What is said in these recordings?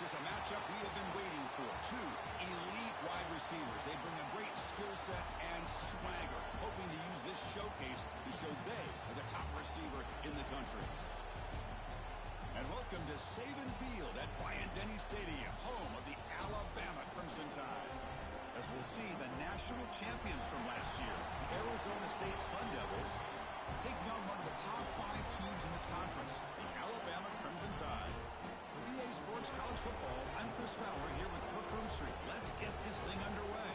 This is a matchup we have been waiting for. Two elite wide receivers. They bring a great skill set and swagger, hoping to use this showcase to show they are the top receiver in the country. And welcome to Saban Field at Bryant-Denny Stadium, home of the Alabama Crimson Tide. As we'll see, the national champions from last year, the Arizona State Sun Devils, taking on one of the top 5 teams in this conference, the Alabama Crimson Tide. For EA Sports College Football, I'm Chris Fowler here with Kirk Herbstreit. Let's get this thing underway.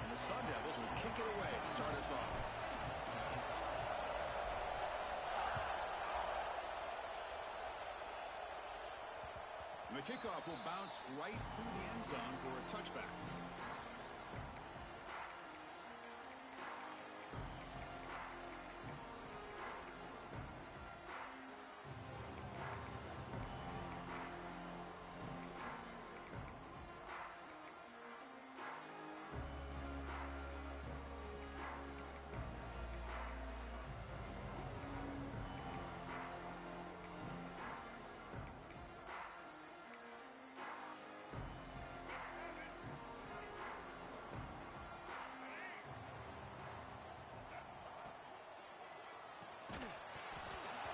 And the Sun Devils will kick it away to start us off. And the kickoff will bounce right through the end zone for a touchback.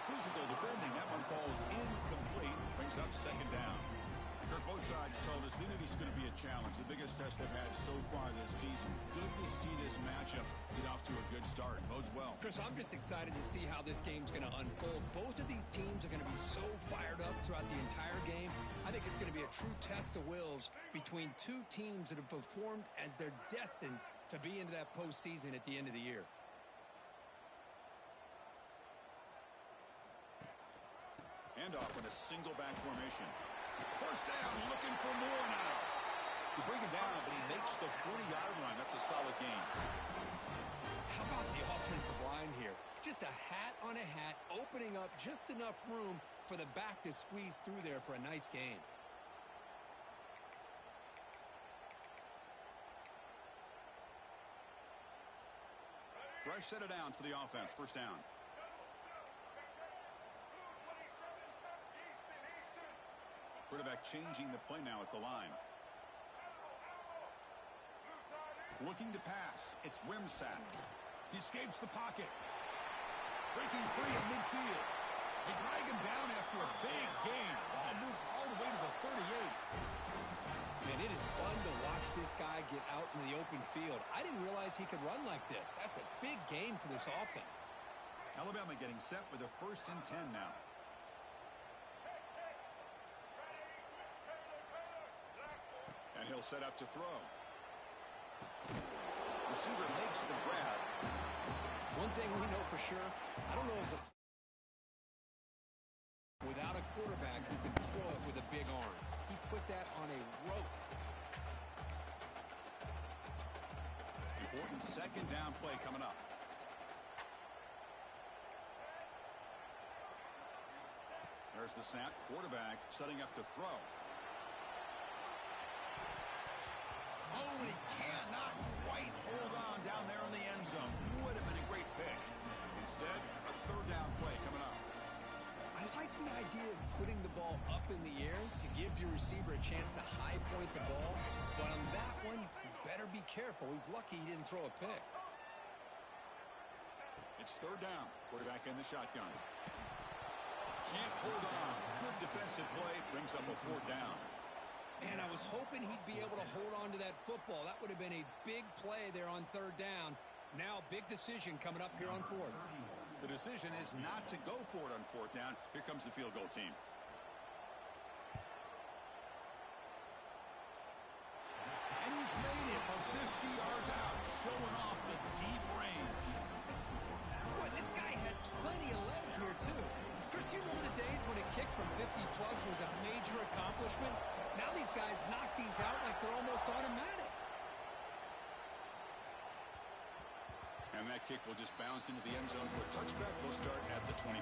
Physical defending. That one falls incomplete. Brings up second down. Kirk, both sides told us they knew this was going to be a challenge. The biggest test they've had so far this season. Good to see this matchup get off to a good start. Bodes well. Chris, I'm just excited to see how this game's going to unfold. Both of these teams are going to be so fired up throughout the entire game. I think it's going to be a true test of wills between two teams that have performed as they're destined to be into that postseason at the end of the year. Handoff in a single back formation. First down, looking for more now. You bring him down, but he makes the 40-yard line. That's a solid gain. How about the offensive line here? Just a hat on a hat, opening up just enough room for the back to squeeze through there for a nice gain. Fresh set of downs for the offense. First down. Quarterback changing the play now at the line. Looking to pass. It's Wimsatt. He escapes the pocket. Breaking free at midfield. They drag him down after a big gain. Ball moved all the way to the 38. Man, it is fun to watch this guy get out in the open field. I didn't realize he could run like this. That's a big gain for this offense. Alabama getting set with a 1st and 10 now. And he'll set up to throw. Receiver makes the grab. One thing we know for sure, I don't know if without a quarterback who can throw it with a big arm. He put that on a rope. Important second down play coming up. There's the snap. Quarterback setting up to throw. Oh, and he cannot quite hold on down there in the end zone. Would have been a great pick. Instead, a 3rd down play coming up. I like the idea of putting the ball up in the air to give your receiver a chance to high point the ball. But on that one, you better be careful. He's lucky he didn't throw a pick. It's 3rd down. Quarterback in the shotgun. Can't hold on. Good defensive play. Brings up a 4th down. And I was hoping he'd be able to hold on to that football. That would have been a big play there on 3rd down. Now, big decision coming up here on 4th. The decision is not to go for it on 4th down. Here comes the field goal team. And he's made it from 50 yards out, showing off the deep range. Boy, this guy had plenty of leg here, too. Chris, you remember the days when a kick from 50-plus was a major accomplishment? Now these guys knock these out like they're almost automatic. And that kick will just bounce into the end zone for a touchback. They'll start at the 25.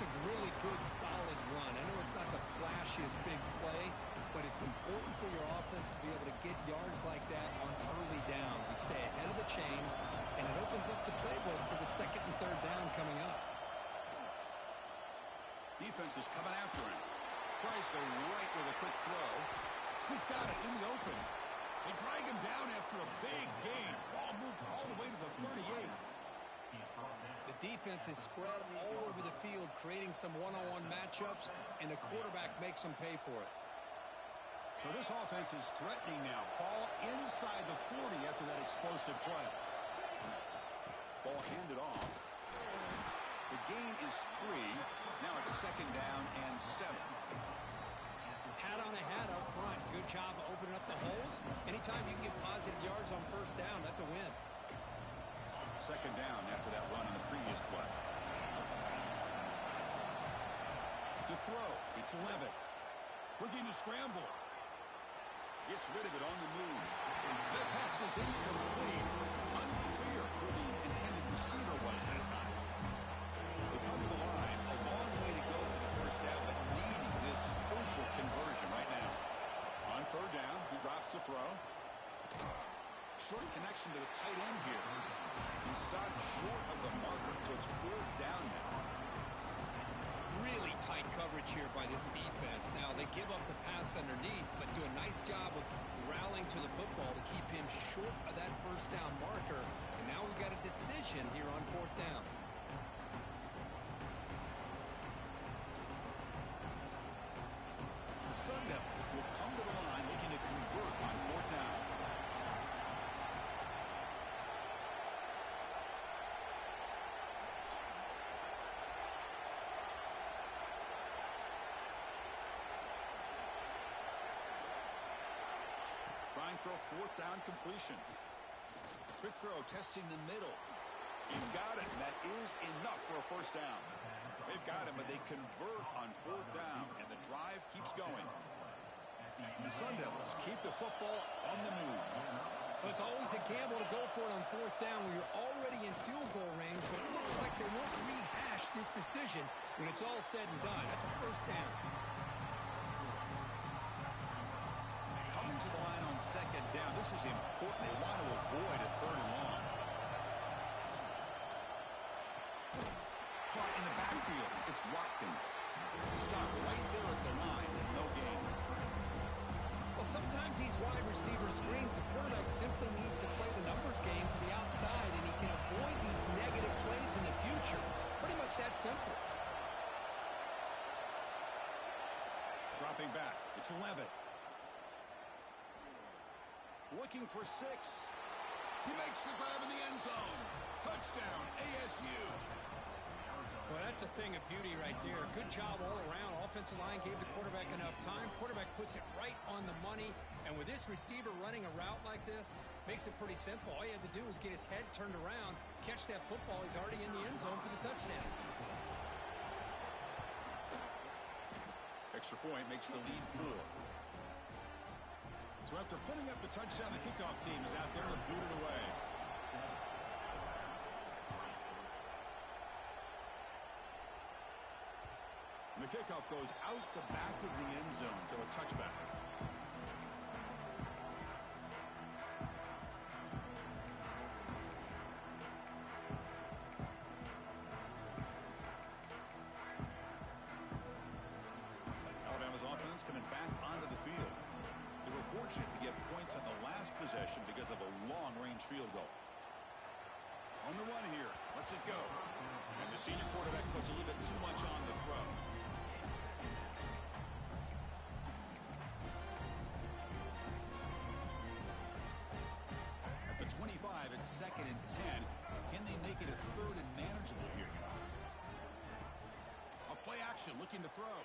a really good, solid run. I know it's not the flashiest big play, but it's important for your offense to be able to get yards like that on early downs. You stay ahead of the chains, and it opens up the playbook for the second and third down coming up. Defense is coming after him. Tries the right with a quick throw. He's got it in the open. They drag him down after a big gain. Ball moved all the way to the 38. The defense is spread all over the field, creating some one-on-one matchups, and the quarterback makes them pay for it. So this offense is threatening now. Ball inside the 40 after that explosive play. Ball handed off. The gain is 3. Now it's second down and 7. Hat on a hat up front. Good job of opening up the holes. Anytime you can get positive yards on first down, that's a win. Second down after that run in the previous play. To throw, it's Levitt. Looking to scramble. Gets rid of it on the move. That pass is incomplete. Unclear who the intended receiver was that time. They come to the line. A long way to go for the first down, but needing this crucial conversion right now. On third down, he drops to throw. Short connection to the tight end here. He stopped short of the marker, so it's fourth down now. Really tight coverage here by this defense. Now, they give up the pass underneath, but do a nice job of rallying to the football to keep him short of that first down marker. And now we've got a decision here on fourth down. The Sun Devils will come to the line looking to convert on fourth down. Trying for a fourth down completion. Quick throw, testing the middle. He's got it, and that is enough for a first down. They've got him, but they convert on fourth down, and the drive keeps going. The Sun Devils keep the football on the move. Well, it's always a gamble to go for it on fourth down when you're already in field goal range, but it looks like they won't rehash this decision when it's all said and done. That's a first down. Coming to the line on second down, this is important. They want to avoid a third and long. Caught in the backfield, it's Watkins. Stop right there at the line, and no gain. Well, sometimes these wide receiver screens, the quarterback simply needs to play the numbers game to the outside, and he can avoid these negative plays in the future. Pretty much that simple. Dropping back, it's Levitt. Looking for 6. He makes the grab in the end zone. Touchdown, ASU. Well, that's a thing of beauty right there. Good job all around. Offensive line gave the quarterback enough time. Quarterback puts it right on the money. And with this receiver running a route like this, makes it pretty simple. All you had to do was get his head turned around, catch that football. He's already in the end zone for the touchdown. Extra point makes the lead 4. So after putting up the touchdown, the kickoff team is out there to boot it away. And the kickoff goes out the back of the end zone, so a touchback. Alabama's offense coming back onto the field. They were fortunate to get points on the last possession because of a long-range field goal. On the run here, lets it go. And the senior quarterback puts a little bit too much on the throw. At the 25, it's second and 10. Can they make it a third and manageable here? A play action, looking to throw.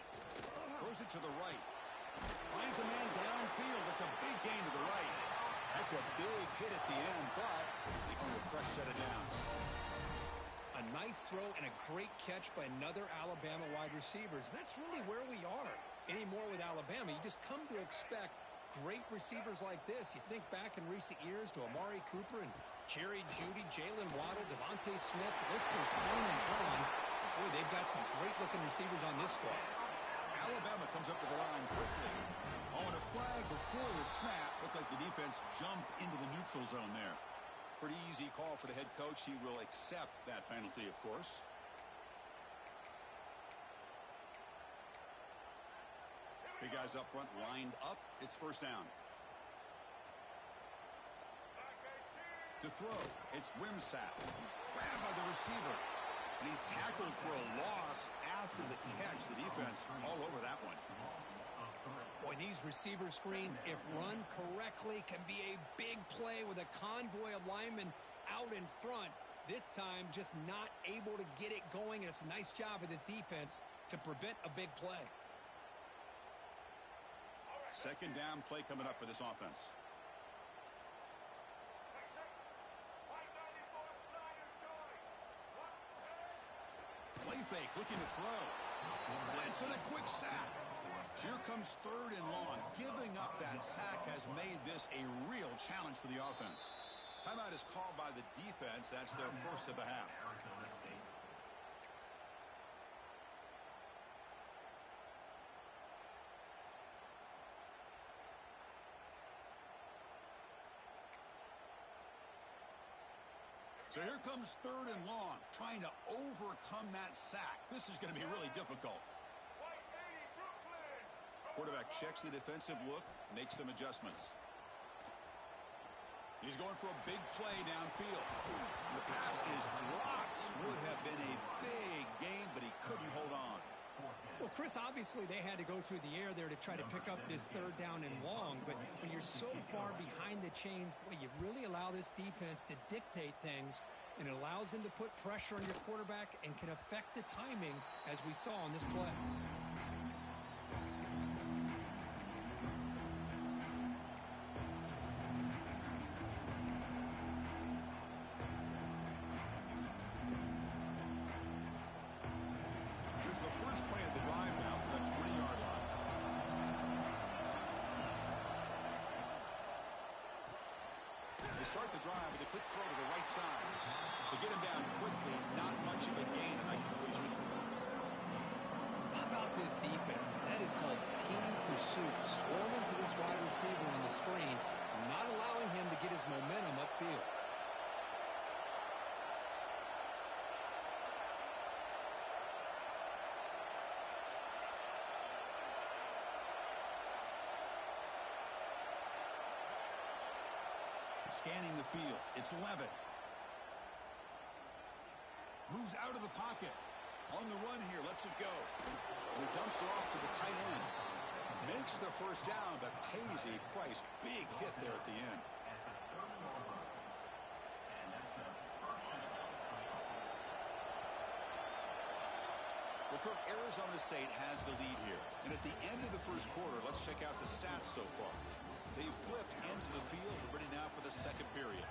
Throws it to the right. Finds a man downfield. That's a big gain to the right. That's a big hit at the end, but they earn a fresh set of downs. A nice throw and a great catch by another Alabama wide receivers. That's really where we are anymore with Alabama. You just come to expect great receivers like this. You think back in recent years to Amari Cooper and Jerry Jeudy, Jalen Waddle, Devontae Smith. The list goes on and on. Boy, they've got some great-looking receivers on this squad. Alabama comes up to the line quickly. Oh, and a flag before the snap. Looked like the defense jumped into the neutral zone there. Pretty easy call for the head coach. He will accept that penalty, of course. Big guys up front lined up. It's first down. To throw, it's Wimsatt. Grabbed by the receiver. And he's tackled for a loss after the catch. The defense all over that one. Boy, these receiver screens, if run correctly, can be a big play with a convoy of linemen out in front. This time, just not able to get it going, and it's a nice job of the defense to prevent a big play. Second down play coming up for this offense. Play fake, looking to throw. Blitz and a quick sack. So here comes third and long. Giving up that sack has made this a real challenge for the offense. Timeout is called by the defense. That's their first of the half. So here comes third and long, trying to overcome that sack. This is going to be really difficult. Quarterback checks the defensive look, makes some adjustments. He's going for a big play downfield. The pass is dropped. Would have been a big gain, but he couldn't hold on. Well, Chris, obviously they had to go through the air there to try to pick up this third down and long, but when you're so far behind the chains, boy, you really allow this defense to dictate things, and it allows them to put pressure on your quarterback and can affect the timing, as we saw on this play. Start the drive with a quick throw to the right side. To get him down quickly, not much of a gain in that completion. How about this defense? That is called team pursuit. Swarming to this wide receiver on the screen, not allowing him to get his momentum upfield. Scanning the field. It's Levitt. Moves out of the pocket. On the run here. Lets it go. He dumps it off to the tight end. Makes the first down, but pays a price. Big hit there at the end. Well, Kirk, Arizona State has the lead here. And at the end of the first quarter, let's check out the stats so far. They've flipped into the field. We're ready now for the second period.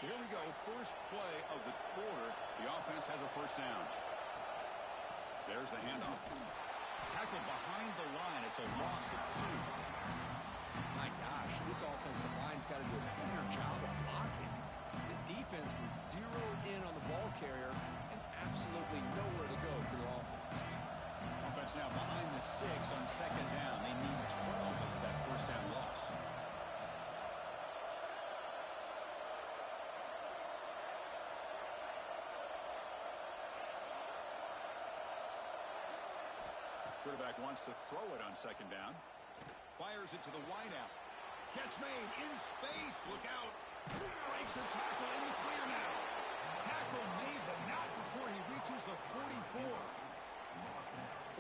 So here we go. First play of the quarter. The offense has a first down. There's the handoff. Tackle behind the line. It's a loss of 2. My gosh, this offensive line's got to do a better job of blocking. The defense was zeroed in on the ball carrier and absolutely nowhere to go for the offense. Offense now behind the sticks on second down. They need 12 after that first down loss. Quarterback wants to throw it on second down. Fires it to the wideout. Catch made in space. Look out. Breaks a tackle in the clear now. Tackle made, but not before he reaches the 44.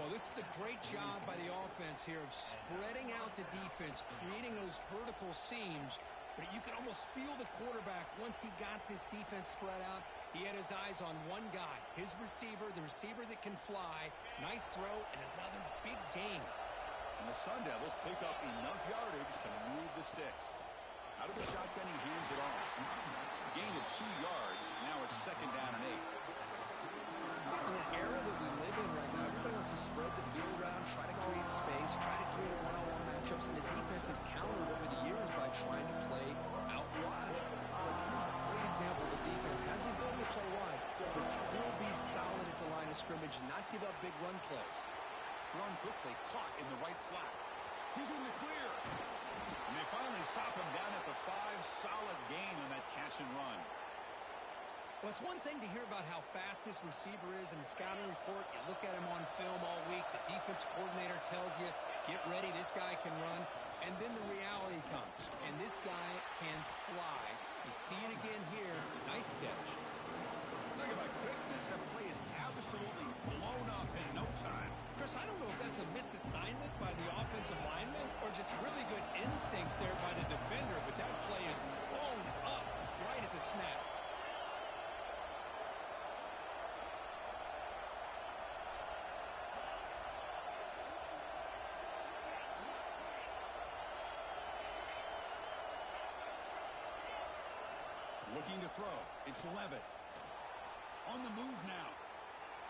Well, this is a great job by the offense here of spreading out the defense, creating those vertical seams. But you can almost feel the quarterback once he got this defense spread out. He had his eyes on one guy, his receiver, the receiver that can fly. Nice throw and another big gain. And the Sun Devils pick up enough yardage to move the sticks. Out of the shotgun, he hands it off. Gain of 2 yards. Now it's second down and 8. wants to spread the field around, try to create space, try to create one-on-one matchups, and the defense has countered over the years by trying to play out wide. But here's a great example of a defense has the ability to play wide, but still be solid at the line of scrimmage and not give up big run plays. Thrown quickly, caught in the right flat. He's in the clear. And they finally stop him down at the 5. Solid gain on that catch and run. Well, it's one thing to hear about how fast this receiver is in the scouting report. You look at him on film all week. The defense coordinator tells you, get ready, this guy can run. And then the reality comes. And this guy can fly. You see it again here. Nice catch. Talk about quickness. That play is absolutely blown up in no time. Chris, I don't know if that's a misassignment by the offensive lineman or just really good instincts there by the defender, but that play is blown up right at the snap. Looking to throw. It's Levitt. On the move now.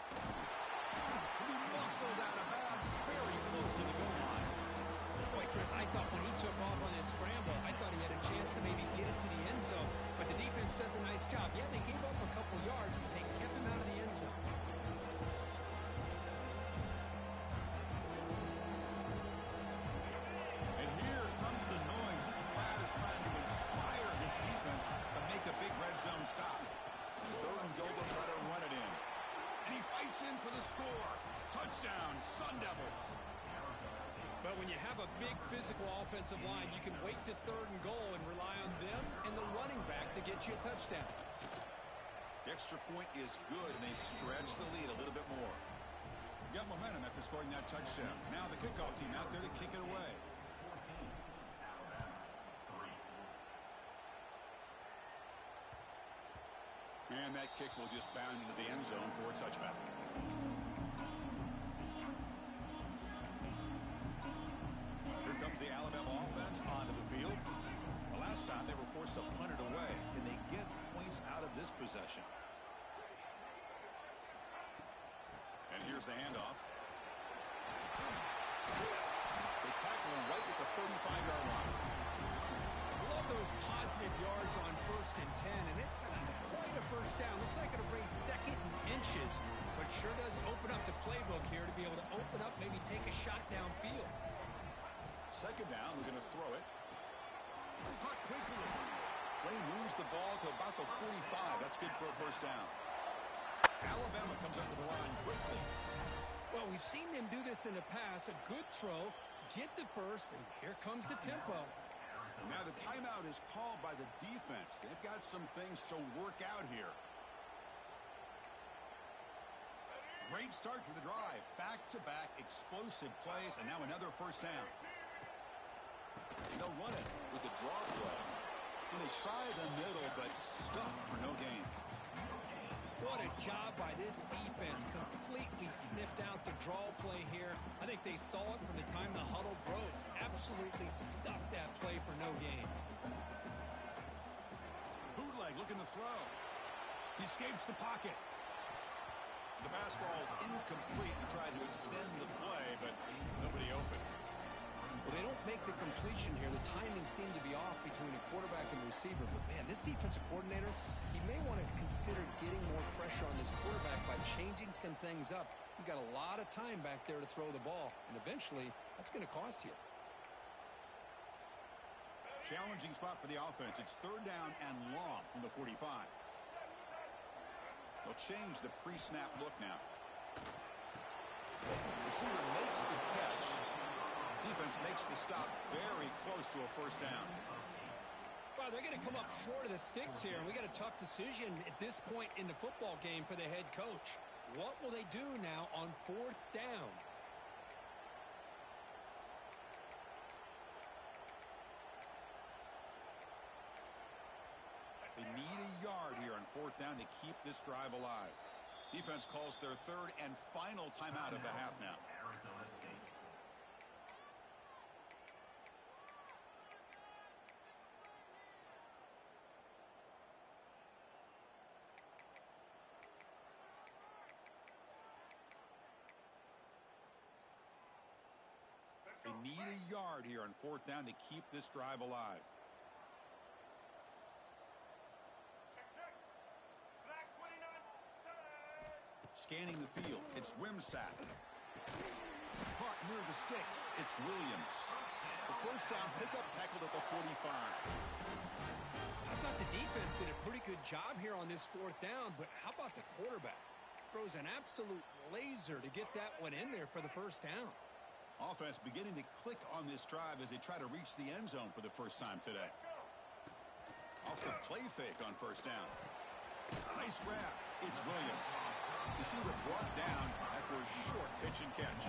He muscled out of bounds very close to the goal line. Boy, Chris, I thought when he took off on his scramble, I thought he had a chance to maybe get it to the end zone. But the defense does a nice job. Yeah, they gave up a couple yards, but they kept him out of the end zone. And here comes the noise. This crowd is trying to inspire this defense to make a big red zone stop. 3rd and goal, they'll try to run it in. And he fights in for the score. Touchdown, Sun Devils. But when you have a big physical offensive line, you can wait to 3rd and goal and rely on them and the running back to get you a touchdown. The extra point is good, and they stretch the lead a little bit more. Got momentum after scoring that touchdown. Now the kickoff team out there to kick it away. And that kick will just bound into the end zone for a touchback. Here comes the Alabama offense onto the field. The last time they were forced to punt it away. Can they get points out of this possession? And here's the handoff. They tackle him right at the 35-yard line. Love those positive yards on 1st and 10, and it's not quite a first down. Looks like it'll raise 2nd and inches, but sure does open up the playbook here to be able to open up, maybe take a shot downfield. 2nd down, we're going to throw it. Caught quickly. Play moves the ball to about the 45. That's good for a first down. Alabama comes under the line quickly. Well, we've seen them do this in the past. A good throw, get the first, and here comes the tempo. Now the timeout is called by the defense. They've got some things to work out here. Great start to the drive. Back-to-back explosive plays, and now another first down. They'll run it with the draw play. And they try the middle, but stuffed for no gain. What a job by this defense. Completely sniffed out the draw play here. I think they saw it from the time the huddle broke. Absolutely stuffed that play for no gain. Bootleg looking to throw. He escapes the pocket. The pass ball is incomplete and tried to extend the play, but nobody open. Well, they don't make the completion here. The timing seemed to be off between a quarterback and receiver. But, man, this defensive coordinator, he may want to consider getting more pressure on this quarterback by changing some things up. He's got a lot of time back there to throw the ball, and eventually that's going to cost you. Challenging spot for the offense. It's 3rd down and long from the 45. They'll change the pre-snap look now. Receiver makes the catch. Defense makes the stop very close to a first down. Wow, they're going to come up short of the sticks here, and we got a tough decision at this point in the football game for the head coach. What will they do now on 4th down? They need a yard here on 4th down to keep this drive alive. Defense calls their 3rd and final timeout of the half now. They need a yard here on 4th down to keep this drive alive. Scanning the field, it's Wimsatt. Caught near the sticks, it's Williams. The first down pickup tackled at the 45. I thought the defense did a pretty good job here on this 4th down, but how about the quarterback? Throws an absolute laser to get that one in there for the first down. Offense beginning to click on this drive as they try to reach the end zone for the first time today. Off the play fake on first down. Nice grab. It's Williams. Receiver brought down after a short pitch and catch.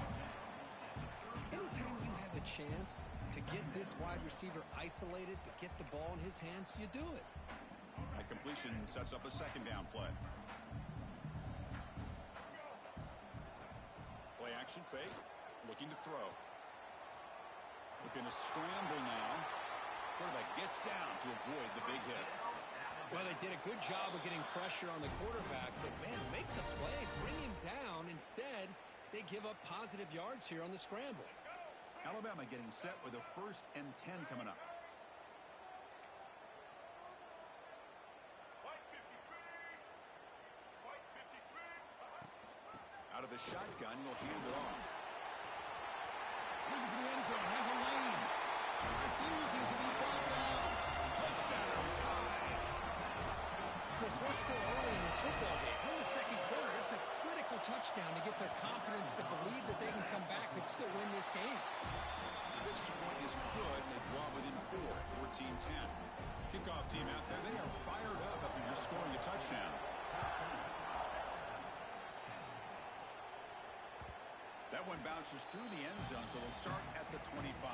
Anytime you have a chance to get this wide receiver isolated, to get the ball in his hands, you do it. A completion sets up a second down play. Play action fake. Looking to throw. Looking to scramble now. Quarterback gets down to avoid the big hit. Well, they did a good job of getting pressure on the quarterback, but, man, make the play, bring him down. Instead, they give up positive yards here on the scramble. Alabama getting set with a 1st and 10 coming up. Out of the shotgun, he'll hand it off. Looking for the end zone, has a lane. Refusing to be brought down. Touchdown, tie. Chris, we're still early in this football game. We're in the second quarter. This is a critical touchdown to get their confidence to believe that they can come back and still win this game. Pitch to point is good, and they draw within 4, 14-10. Kickoff team out there, they are fired up after just scoring a touchdown. That one bounces through the end zone, so they'll start at the 25.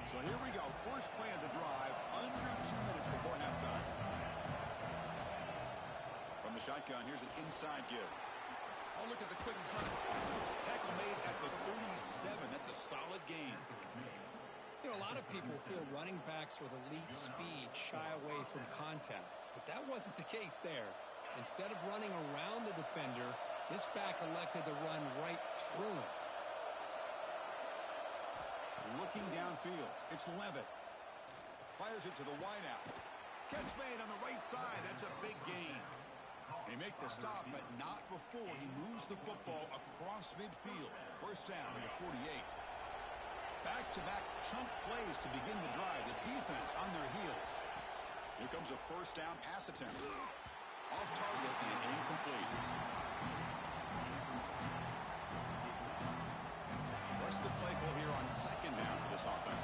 So here we go. First play of the drive, under 2 minutes before halftime. From the shotgun, here's an inside give. Oh, look at the quick cut. Tackle made at the 37. That's a solid gain. You know, a lot of people feel running backs with elite speed shy away from contact, but that wasn't the case there. Instead of running around the defender, this back elected to run right through him. Looking downfield, it's Levitt. Fires it to the wideout. Catch made on the right side. That's a big gain. They make the stop, but not before he moves the football across midfield. First down at the 48. Back-to-back chunk plays to begin the drive. The defense on their heels. Here comes a first down pass attempt. Off target and incomplete. What's the play call here on second down for this offense?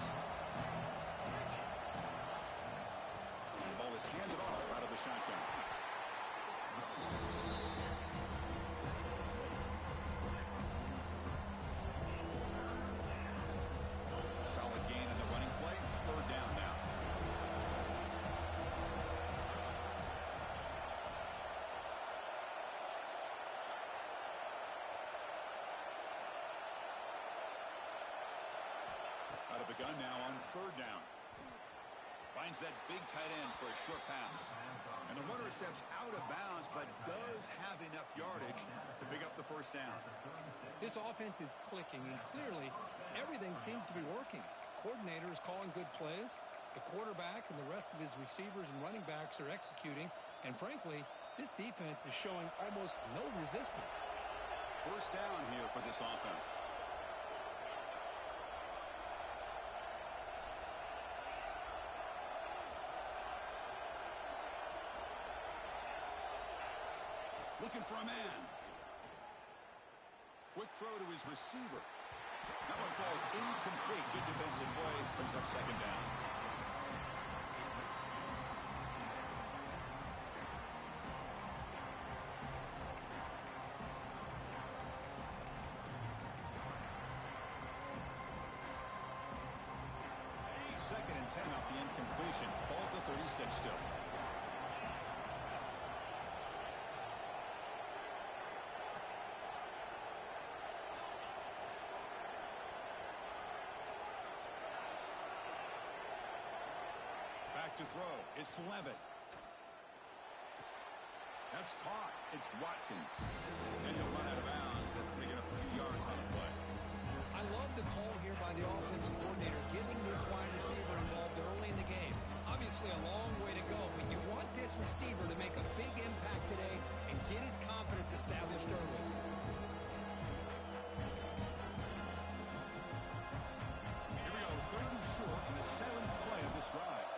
The ball is handed off out of the shotgun. Solid gain in the running play. Third down now. Out of the gun now on third down. Finds that big tight end for a short pass. And the runner steps out of bounds, but does have enough yardage to pick up the first down. This offense is clicking, and clearly everything seems to be working. The coordinator is calling good plays. The quarterback and the rest of his receivers and running backs are executing. And frankly, this defense is showing almost no resistance. First down here for this offense. Looking for a man. Quick throw to his receiver. That one falls incomplete. Good defensive play. Brings up second down. Second and 10 off the incompletion. Ball at the 36 still. To throw. It's Levitt. That's caught. It's Watkins. And he'll run out of bounds and pick it up a few yards on the play. I love the call here by the offensive coordinator, getting this wide receiver involved early in the game. Obviously a long way to go, but you want this receiver to make a big impact today and get his confidence established early. Here we go, 3rd and short on the 7th play of this drive.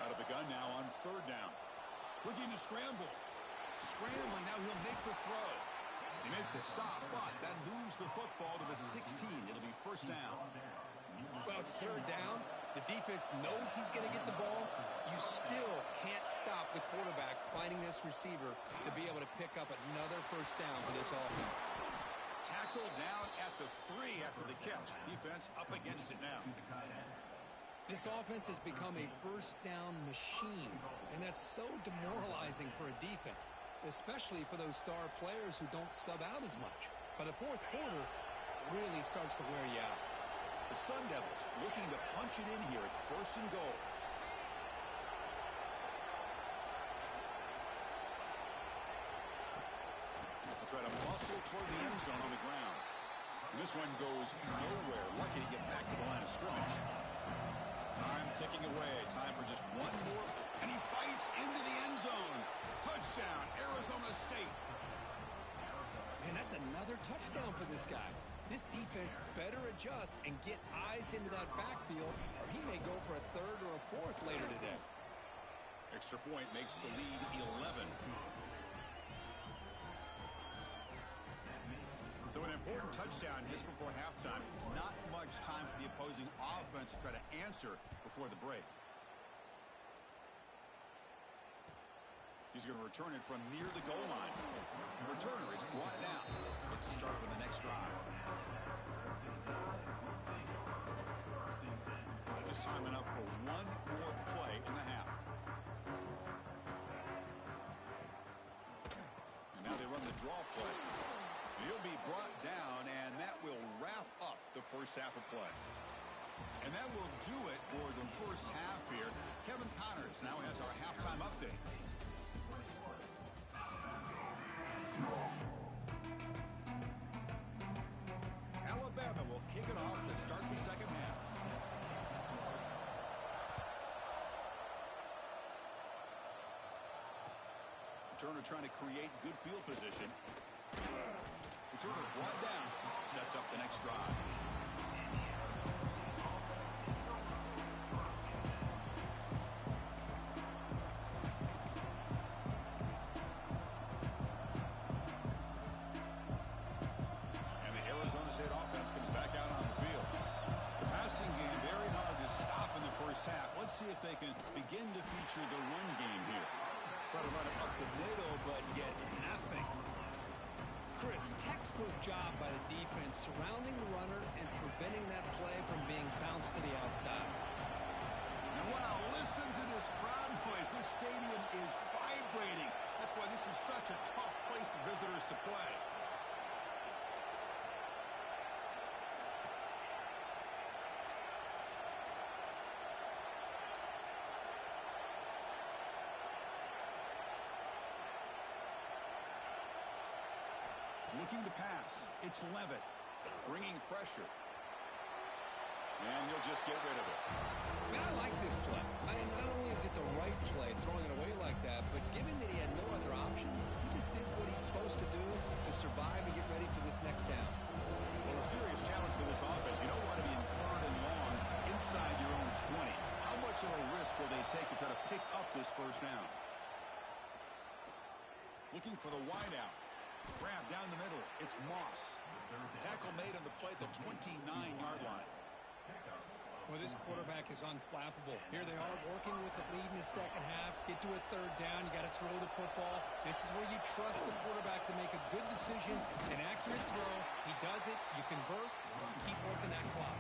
Out of the gun now on 3rd down. Looking to scramble. Scrambling, now he'll make the throw. He made the stop, but that moves the football to the 16. It'll be 1st down. Well, it's 3rd down. The defense knows he's going to get the ball. You still can't stop the quarterback finding this receiver to be able to pick up another 1st down for this offense. Tackled down at the 3 after the catch. Defense up against it now. This offense has become a 1st down machine, and that's so demoralizing for a defense, especially for those star players who don't sub out as much. By the 4th quarter, really starts to wear you out. The Sun Devils looking to punch it in here. It's 1st and goal. They'll try to muscle toward the end zone on the ground. And this one goes nowhere. Lucky to get back to the line of scrimmage. Time ticking away. Time for just one more. And he fights into the end zone. Touchdown, Arizona State. Man, that's another touchdown for this guy. This defense better adjust and get eyes into that backfield, or he may go for a 3rd or a 4th later today. Extra point makes the lead 11. So an important touchdown just before halftime. Not much time for the opposing offense to try to answer before the break. He's going to return it from near the goal line. The returner is brought down. It's a start for the next drive. Just time enough for one more play in the half. And now they run the draw play. He'll be brought down, and that will wrap up the 1st half of play. And that will do it for the 1st half here. Kevin Connors now has our halftime update. Alabama will kick it off to start the 2nd half. Turner trying to create good field position. Turner brought down. Sets up the next drive. And the Arizona State offense comes back out on the field. The passing game very hard to stop in the 1st half. Let's see if they can begin to feature the run game here. Try to run it up the middle, but get nothing. Chris, textbook job by the defense surrounding the runner and preventing that play from being bounced to the outside. And wow, listen to this crowd noise. This stadium is vibrating. That's why this is such a tough place for visitors to play. Looking to pass. It's Levitt. Bringing pressure. And he'll just get rid of it. Man, I like this play. Not only is it the right play, throwing it away like that, but given that he had no other option, he just did what he's supposed to do to survive and get ready for this next down. Well, a serious challenge for this offense. You don't want to be in 3rd and long inside your own 20. How much of a risk will they take to try to pick up this 1st down? Looking for the wideout. Grab down the middle. It's Moss. Tackle made on the play at the 29-yard line. Well, this quarterback is unflappable. Here they are working with the lead in the 2nd half. Get to a 3rd down. You got to throw the football. This is where you trust the quarterback to make a good decision, an accurate throw. He does it. You convert, and you keep working that clock.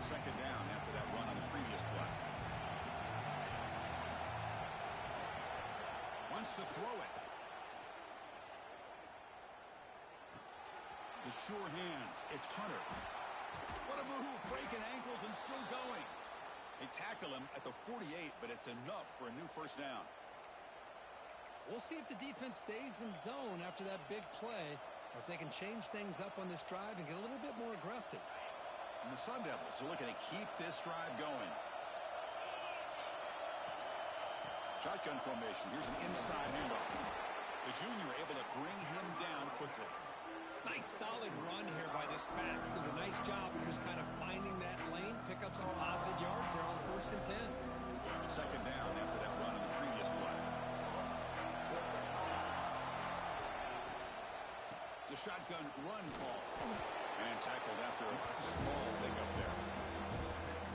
Second down after that run on the previous play. Wants to throw it. with sure hands. It's Hunter. What a move, breaking ankles and still going. They tackle him at the 48, but it's enough for a new first down. We'll see if the defense stays in zone after that big play, or if they can change things up on this drive and get a little bit more aggressive. And the Sun Devils are looking to keep this drive going. Shotgun formation. Here's an inside handoff. The junior able to bring him down quickly. Nice solid run here by this back. Did a nice job of just kind of finding that lane, pick up some positive yards there on 1st and 10. Second down after that run in the previous play. It's a shotgun run call. And tackled after a small pickup there.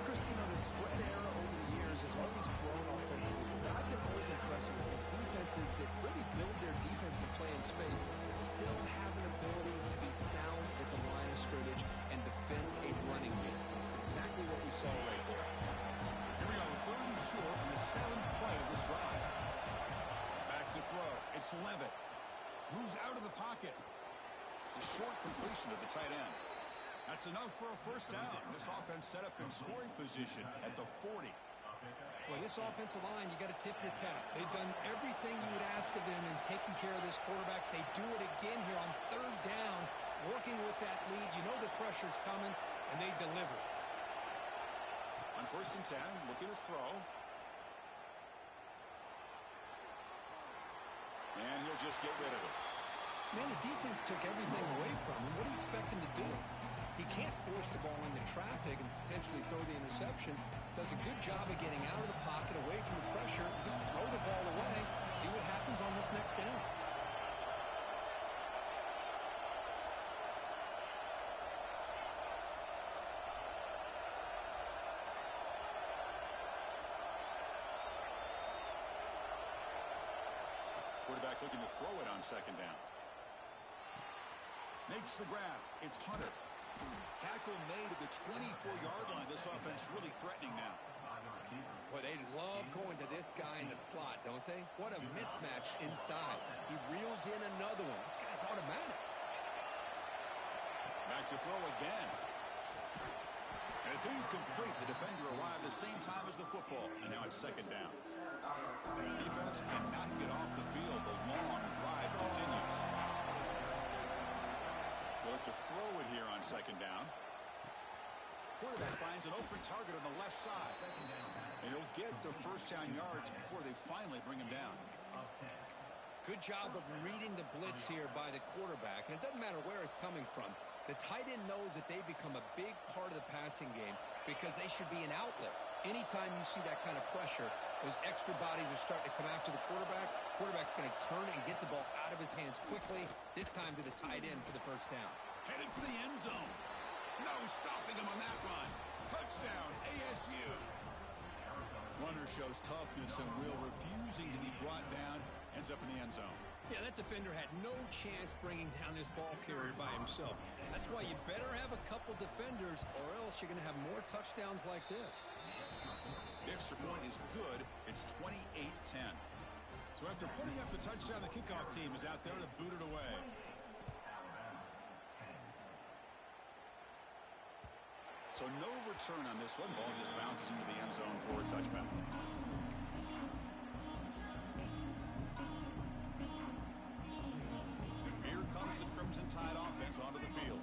Chris, you know, the spread era over the years has always grown offensively. But I've been always impressed with defenses that really build their defense to play in space, still have an ability to be sound at the line of scrimmage and defend a running game. It's exactly what we saw right there. Here we go, 3rd and short in the 7th play of this drive. Back to throw. It's Levitt. Moves out of the pocket. It's a short completion to the tight end. That's enough for a first down. This offense set up in scoring position at the 40. Boy, this offensive line, you got to tip your cap. They've done everything you would ask of them in taking care of this quarterback. They do it again here on 3rd down, working with that lead. You know the pressure's coming, and they deliver. On 1st and 10, looking to throw. And he'll just get rid of it. Man, the defense took everything away from him. What do you expect him to do? He can't force the ball into traffic and potentially throw the interception. Does a good job of getting out of the pocket, away from the pressure. Just throw the ball away. See what happens on this next down. Quarterback looking to throw it on 2nd down. Makes the grab. It's Hunter. Tackle made at the 24-yard line. This offense really threatening now. Boy, they love going to this guy in the slot, don't they? What a mismatch inside. He reels in another one. This guy's automatic. Back to throw again. And it's incomplete. The defender arrived the same time as the football. And now it's 2nd down. The defense cannot get off the field. The long drive continues. They'll look to throw it here on 2nd down. Quarterback finds an open target on the left side. And he'll get the first down yards before they finally bring him down. Good job of reading the blitz here by the quarterback. And it doesn't matter where it's coming from. The tight end knows that they become a big part of the passing game because they should be an outlet. Anytime you see that kind of pressure, those extra bodies are starting to come after the quarterback. Quarterback's going to turn and get the ball out of his hands quickly, this time to the tight end for the first down. Headed for the end zone. No stopping him on that run. Touchdown, ASU. Runner shows toughness and will, refusing to be brought down. Ends up in the end zone. Yeah, that defender had no chance bringing down this ball carrier by himself. That's why you better have a couple defenders, or else you're going to have more touchdowns like this. The extra point is good. It's 28-10. So after putting up the touchdown, the kickoff team is out there to boot it away. So no return on this one. Ball just bounces into the end zone for a touchback. Here comes the Crimson Tide offense onto the field.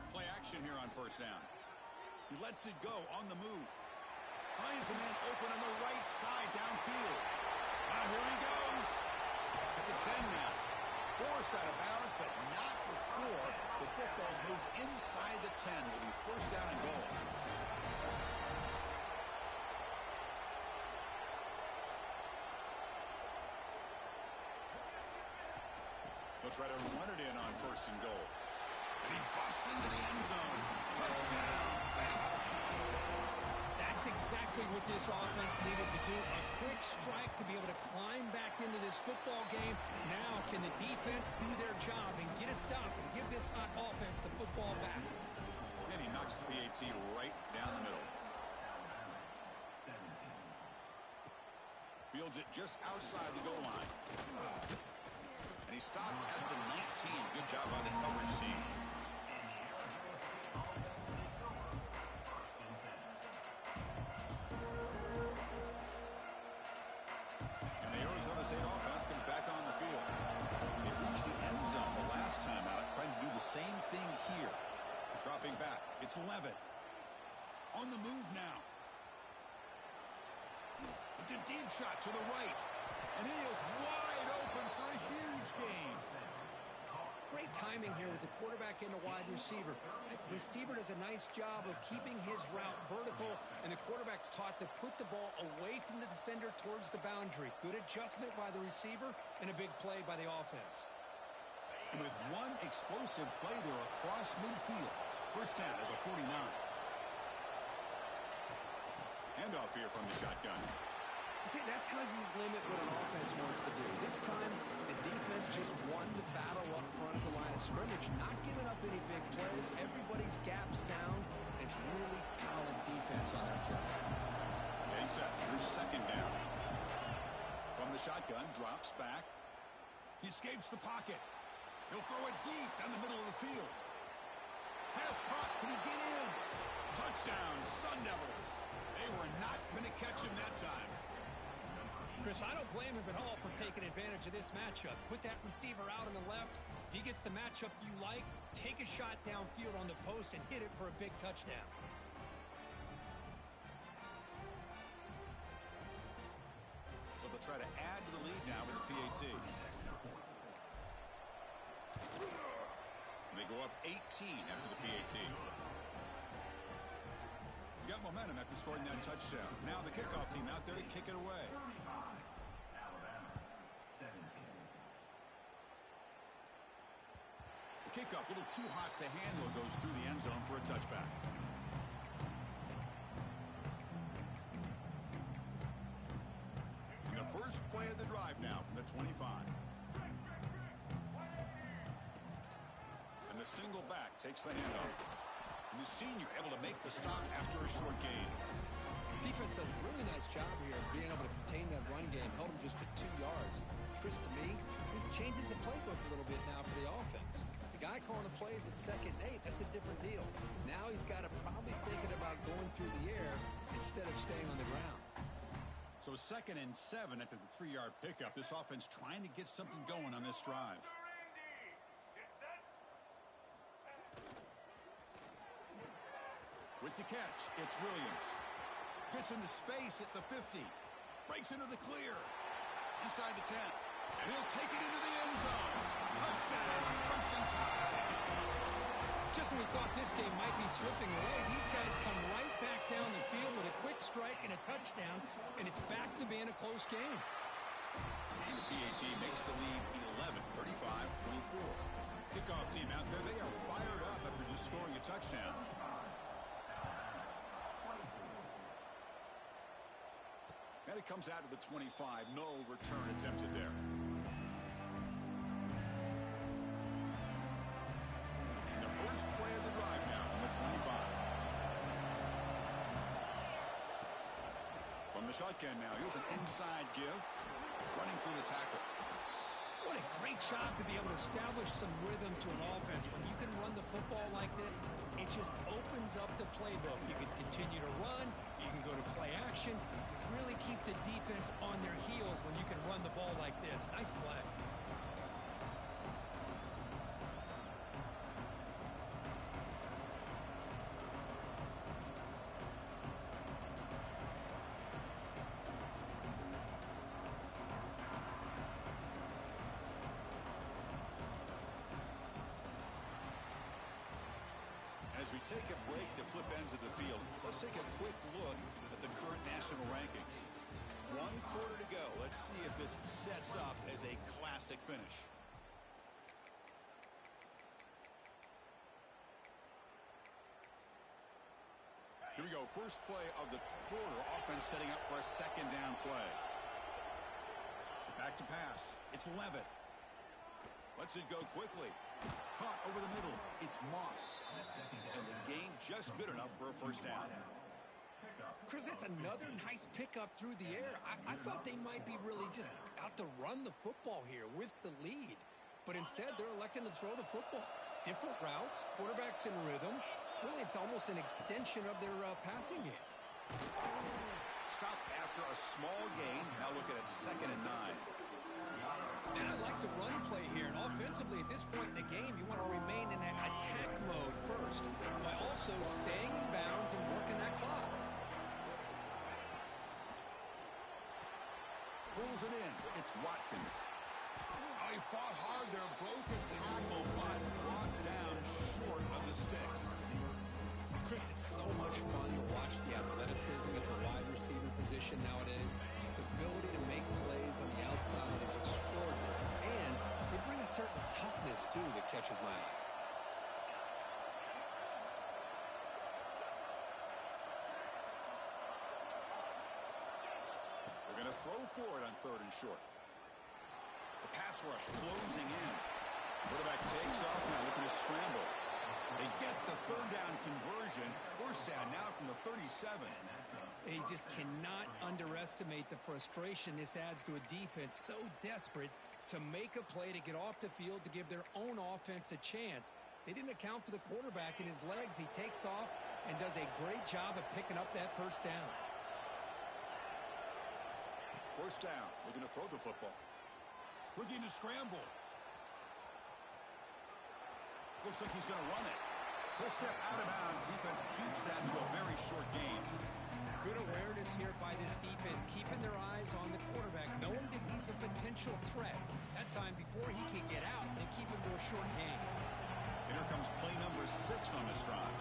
Play action here on first down. He lets it go on the move. Finds a man open on the right side downfield. Here he goes. At the 10 now. Force out of bounds, but not before the football's moved inside the 10. Will be first down and goal. They'll try to run it in on first and goal. And he busts into the end zone. Touchdown. That's exactly what this offense needed to do. A quick strike to be able to climb back into this football game. Now can the defense do their job and get a stop and give this hot offense the football back? And he knocks the PAT right down the middle. Fields it just outside the goal line. And he stopped at the 19. Good job by the coverage team. And the Arizona State offense comes back on the field. They reached the end zone the last time out, trying to do the same thing here. Dropping back. It's Levitt. On the move now. It's a deep shot to the right. And he is wide open for a huge gain. Great timing here with the quarterback and the wide receiver. The receiver does a nice job of keeping his route vertical, and the quarterback's taught to put the ball away from the defender towards the boundary. Good adjustment by the receiver and a big play by the offense. And with one explosive play there across midfield. First down at the 49. Handoff here from the shotgun. See, that's how you limit what an offense wants to do. This time, the defense just won the battle up front at the line of scrimmage, not giving up any big plays. Everybody's gap sound. It's really solid defense on that play. Getting set. Here's second down. From the shotgun, drops back. He escapes the pocket. He'll throw it deep down the middle of the field. Pass caught. Can he get in? Touchdown, Sun Devils. They were not going to catch him that time. Chris, I don't blame him at all for taking advantage of this matchup. Put that receiver out on the left. If he gets the matchup you like, take a shot downfield on the post and hit it for a big touchdown. So they'll try to add to the lead now with the PAT. And they go up 18 after the PAT. Got momentum after scoring that touchdown. Now the kickoff team out there to kick it away. The kickoff, a little too hot to handle, goes through the end zone for a touchback. And the first play of the drive now from the 25. And the single back takes the handoff. And the senior able to make the stop after a short gain. Defense does a really nice job here of being able to contain that run game. Held him just at 2 yards. Chris, to me, this changes the playbook a little bit now for the offense. The guy calling the plays at 2nd and 8, that's a different deal. Now he's got to probably thinking about going through the air instead of staying on the ground. So 2nd and 7 after the 3-yard pickup. This offense trying to get something going on this drive. With the catch, it's Williams. Gets into space at the 50. Breaks into the clear. Inside the 10. And he'll take it into the end zone. Touchdown, Crimson Tide. Just when we thought this game might be slipping away, these guys come right back down the field with a quick strike and a touchdown, and it's back to being a close game. And the PAT makes the lead 11, 35-24. Kickoff team out there, they are fired up after just scoring a touchdown. And it comes out of the 25. No return attempted there. And the first play of the drive now from the 25. From the shotgun now, here's an inside give. Running through the tackle. What a great job to be able to establish some rhythm to an offense. When you can run the football like this, it just opens up the playbook. You can continue to run. You can go to play action. You really keep the defense on their heels when you can run the ball like this. Nice play. As we take a break to flip ends of the field, let's take a quick look at the current national rankings. 1 quarter to go. Let's see if this sets up as a classic finish. Here we go. First play of the quarter. Offense setting up for a 2nd down play. Back to pass. It's Levitt. Lets it go quickly. Caught over the middle. It's Moss. And the gain just good enough for a first down. Chris, that's another nice pickup through the air. I thought they might be really just out to run the football here with the lead. But instead, they're electing to throw the football. Different routes, quarterbacks in rhythm. Really, it's almost an extension of their passing game. Stop after a small gain. Now look at it, 2nd and 9. And I like the run play here. And offensively, at this point in the game, you want to remain in that attack mode first by also staying in bounds and working that clock. Pulls it in. It's Watkins. He fought hard there. Broken tackle, but brought down short of the sticks. Chris, it's so much fun to watch the athleticism at the wide receiver position nowadays. The ability to make plays on the outside is extraordinary. And they bring a certain toughness, too, that catches my eye. They're going to throw for it on 3rd and short. The pass rush closing in. Quarterback takes off now, looking to scramble. They get the 3rd down conversion. 1st down now from the 37. They just cannot underestimate the frustration this adds to a defense so desperate to make a play to get off the field to give their own offense a chance. They didn't account for the quarterback in his legs. He takes off and does a great job of picking up that 1st down. 1st down. Looking to throw the football. Looking to scramble. Looks like he's going to run it. He'll step out of bounds. Defense keeps that to a very short gain. Good awareness here by this defense, keeping their eyes on the quarterback, knowing that he's a potential threat. That time before he can get out, they keep him to a short gain. And here comes play number 6 on this drive.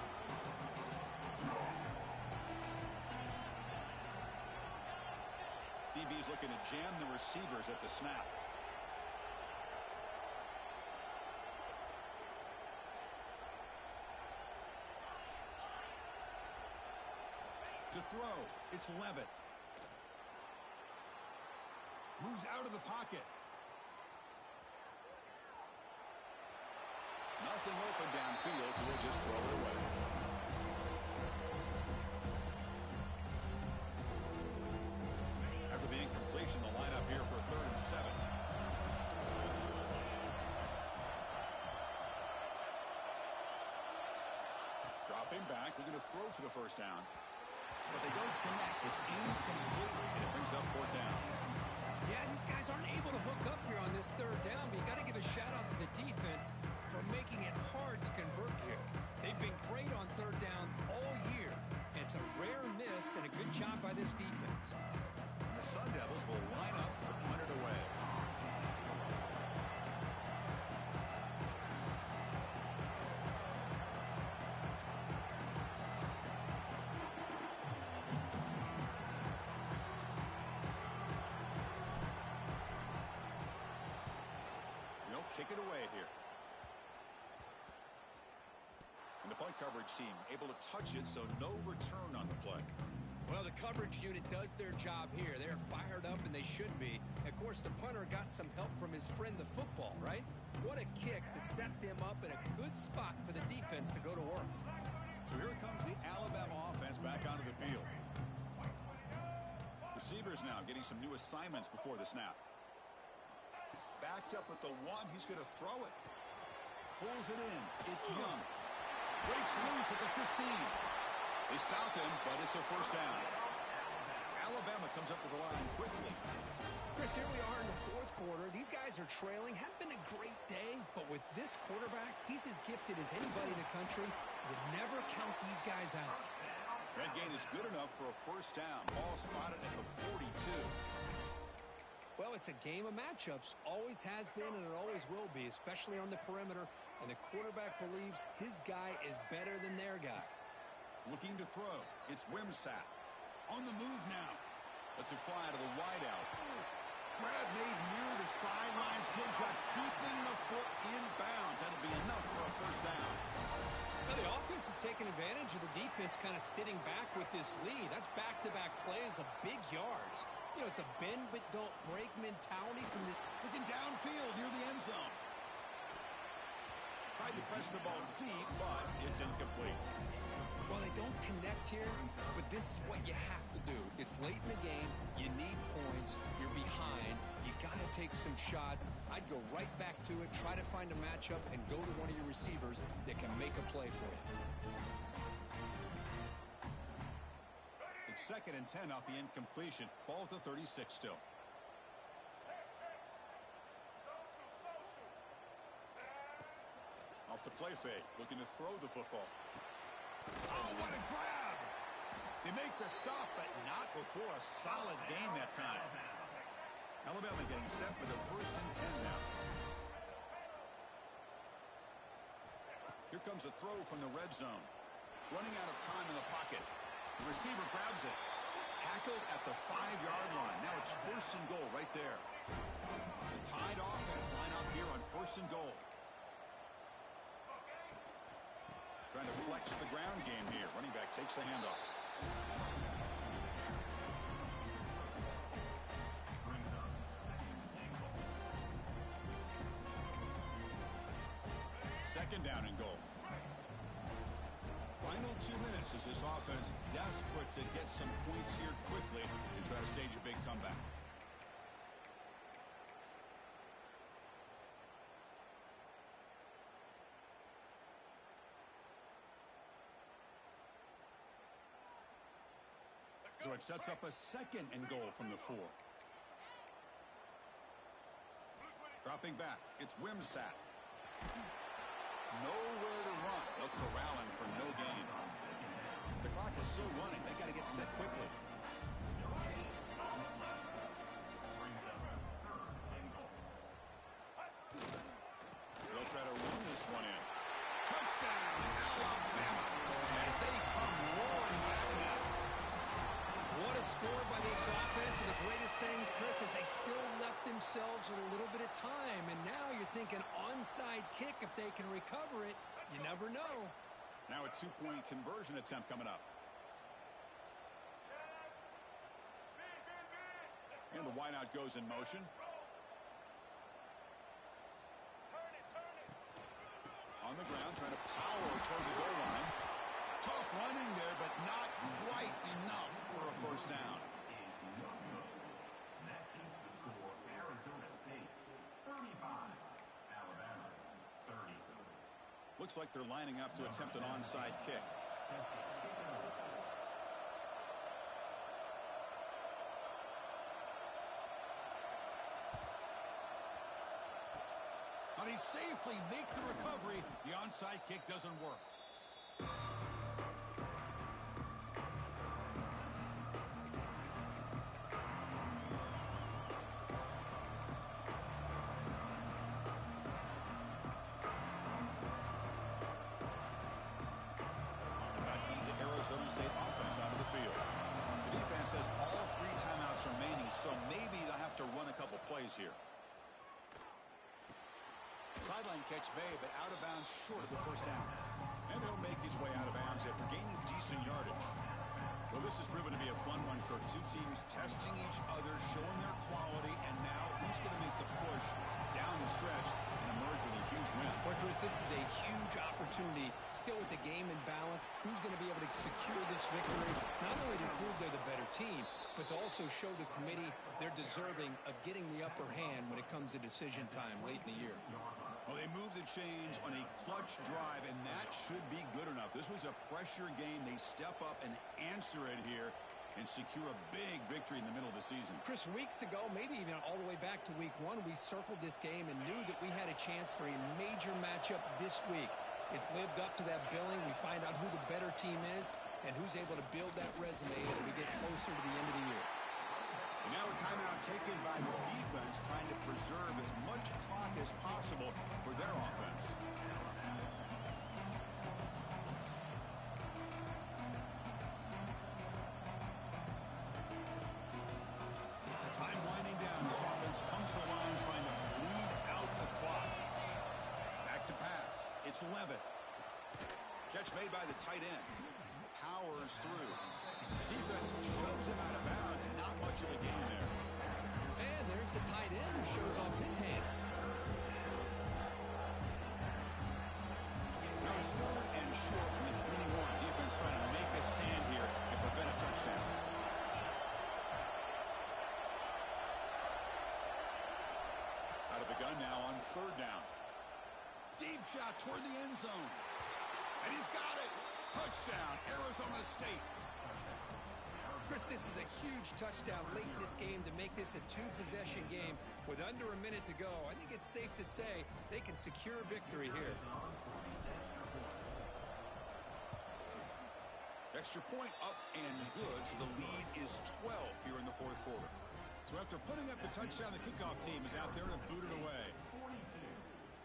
DB's looking to jam the receivers at the snap. To throw, it's Levitt. Moves out of the pocket. Nothing open downfield, so they'll just throw it away. After the incompletion, the lineup here for 3rd and 7. Dropping back, they're going to throw for the 1st down. But they don't connect. It's incomplete, and it brings up 4th down. Yeah, these guys aren't able to hook up here on this 3rd down, but you got to give a shout-out to the defense for making it hard to convert here. They've been great on 3rd down all year. It's a rare miss and a good job by this defense. And the Sun Devils will line up to punt it away. Kick it away here. And the punt coverage team able to touch it, so no return on the play. Well, the coverage unit does their job here. They're fired up, and they should be. Of course, the punter got some help from his friend, the football, right? What a kick to set them up in a good spot for the defense to go to work. So here comes the Alabama offense back onto the field. Receivers now getting some new assignments before the snap. Backed up with the 1, he's going to throw it. Pulls it in. It's Young. Breaks loose at the 15. They stop him, but it's a 1st down. Alabama comes up to the line quickly. Chris, here we are in the 4th quarter. These guys are trailing. Hadn't been a great day, but with this quarterback, he's as gifted as anybody in the country. You never count these guys out. That gain is good enough for a 1st down. Ball spotted at the 42. Well, it's a game of matchups. Always has been, and it always will be, especially on the perimeter. And the quarterback believes his guy is better than their guy. Looking to throw. It's Wimsatt. On the move now. Lets it fly to the wideout. Grab made near the sidelines. Good job keeping the foot in bounds. That'll be enough for a 1st down. Now, the offense is taking advantage of the defense kind of sitting back with this lead. That's back-to-back plays of big yards. You know, it's a bend but don't break mentality from the... Looking downfield near the end zone. Tried to press the ball deep, but it's incomplete. Well, they don't connect here, but this is what you have to do. It's late in the game. You need points. You're behind. You got to take some shots. I'd go right back to it, try to find a matchup, and go to one of your receivers that can make a play for you. It's 2nd and 10 off the incompletion. Ball to 36 still. Off the play fake, looking to throw the football. Oh, what a grab! They make the stop, but not before a solid gain that time. Alabama getting set for the 1st and 10 now. Here comes a throw from the red zone. Running out of time in the pocket. The receiver grabs it. Tackled at the 5-yard line. Now it's 1st and goal right there. The Tide offense line up here on 1st and goal. Trying to flex the ground game here. Running back takes the handoff. Second down and goal. Final 2 minutes as this offense desperate to get some points here quickly and try to stage a big comeback. So it sets up a 2nd and goal from the 4. Dropping back, it's Wimsatt. Nowhere to run. They'll corral him for no gain. The clock is still running. They got to get set quickly. They'll try to run this one in. Touchdown, Alabama, as they come roaring back now. What a score by this offense, and the greatest thing, Chris, is they still left themselves with a little bit of time, and now you're thinking onside kick if they can recover it. You never know. Now a 2-point conversion attempt coming up. And the wideout goes in motion. On the ground, trying to power toward the goal line. Tough running there, but not quite enough for a 1st down. That keeps the score Arizona State 35, Alabama 30. Looks like they're lining up to attempt an onside kick. Now they safely make the recovery. The onside kick doesn't work. Arizona State offense out of the field. The defense has all 3 timeouts remaining, so maybe they'll have to run a couple plays here. Sideline catch Bay, but out of bounds short of the 1st down. And he'll make his way out of bounds after gaining decent yardage. Well, this has proven to be a fun one, Kirk. 2 teams testing each other, showing their quality, and now who's going to make the push down the stretch and emerge with a huge win? Well, Chris, this is a huge opportunity. Still with the game in balance, who's going to be able to secure this victory? Not only to prove they're the better team, but to also show the committee they're deserving of getting the upper hand when it comes to decision time late in the year. Well, they moved the chains on a clutch drive, and that should be good enough. This was a pressure game. They step up and answer it here and secure a big victory in the middle of the season. Chris, weeks ago, maybe even all the way back to week 1, we circled this game and knew that we had a chance for a major matchup this week. It lived up to that billing. We find out who the better team is and who's able to build that resume as we get closer to the end of the year. And now a timeout taken by the defense, trying to preserve as much clock as possible for their offense. Time winding down. This offense comes to the line trying to bleed out the clock. Back to pass. It's Levitt. Catch made by the tight end. Powers through. Defense shoves him out of bounds. Not much of a gain there. And there's the tight end who shows off his hands. Now it's 3rd and short from the 21. Defense trying to third down. Deep shot toward the end zone. And he's got it. Touchdown, Arizona State. Chris, this is a huge touchdown late in this game to make this a two-possession game with under a minute to go. I think it's safe to say they can secure victory here. Extra point up and good, so the lead is 12 here in the fourth quarter. So after putting up the touchdown, the kickoff team is out there to boot it away. 42,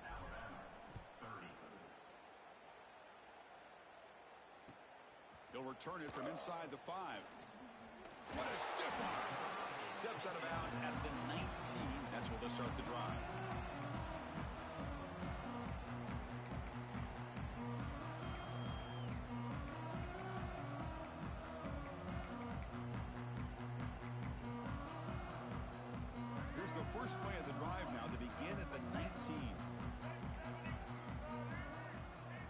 Alabama, 30. He'll return it from inside the 5. What a stiff arm. Steps out of bounds at the 19. That's where they'll start the drive. Here's the first play of the drive now to begin at the 19.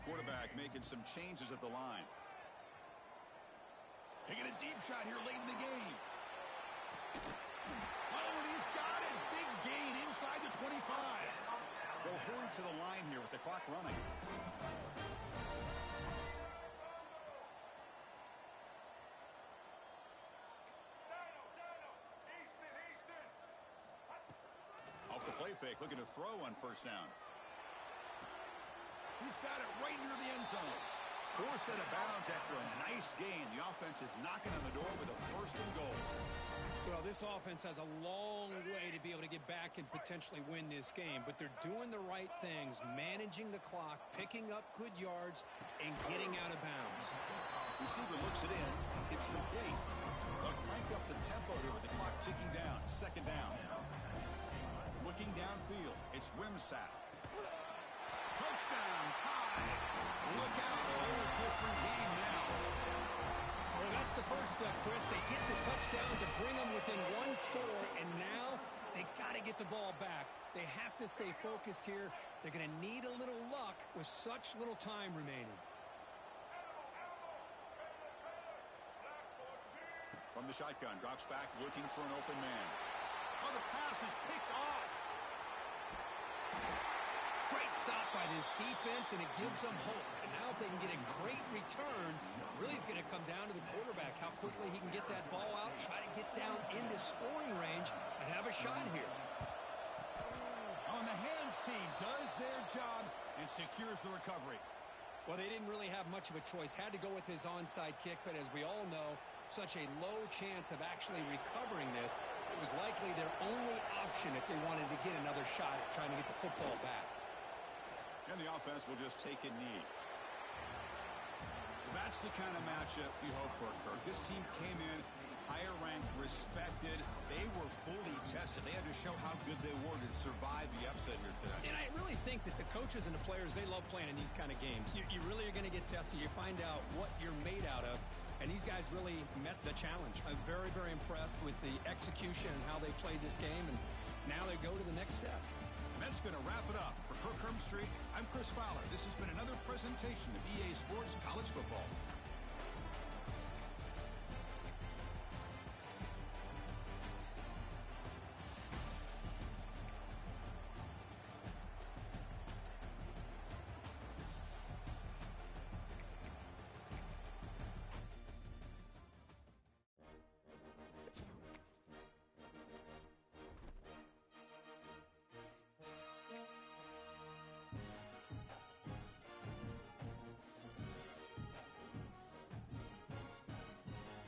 Quarterback making some changes at the line. Taking a deep shot here late in the game. Oh, and he's got it. Big gain inside the 25. They'll hurry to the line here with the clock running. Off the play fake, looking to throw on first down. He's got it right near the end zone. Forced out of bounds after a nice gain. The offense is knocking on the door with a first and goal. Well, this offense has a long way to be able to get back and potentially win this game, but they're doing the right things, managing the clock, picking up good yards, and getting out of bounds. Receiver looks it in. It's complete. They'll crank up the tempo here with the clock ticking down. Second down. Looking downfield. It's Wimsatt. Touchdown, tie. Look out, a whole different game now. Well, that's the first step, Chris. They get the touchdown to bring them within one score, and now they got to get the ball back. They have to stay focused here. They're going to need a little luck with such little time remaining. From the shotgun, drops back, looking for an open man. Oh, the pass is picked off. Great stop by this defense, and it gives them hope. And now if they can get a great return, really it's going to come down to the quarterback, how quickly he can get that ball out, try to get down into scoring range, and have a shot here. On the hands team does their job and secures the recovery. Well, they didn't really have much of a choice. Had to go with his onside kick, but as we all know, such a low chance of actually recovering this. It was likely their only option if they wanted to get another shot at trying to get the football back. And the offense will just take a knee. That's the kind of matchup you hope for, Kirk. This team came in higher ranked, respected. They were fully tested. They had to show how good they were to survive the upset here today. And I really think that the coaches and the players, they love playing in these kind of games. You really are going to get tested. You find out what you're made out of. And these guys really met the challenge. I'm very, very impressed with the execution and how they played this game. And now they go to the next step. And that's going to wrap it up. For Kirk Herbstreit, I'm Chris Fowler. This has been another presentation of EA Sports College Football.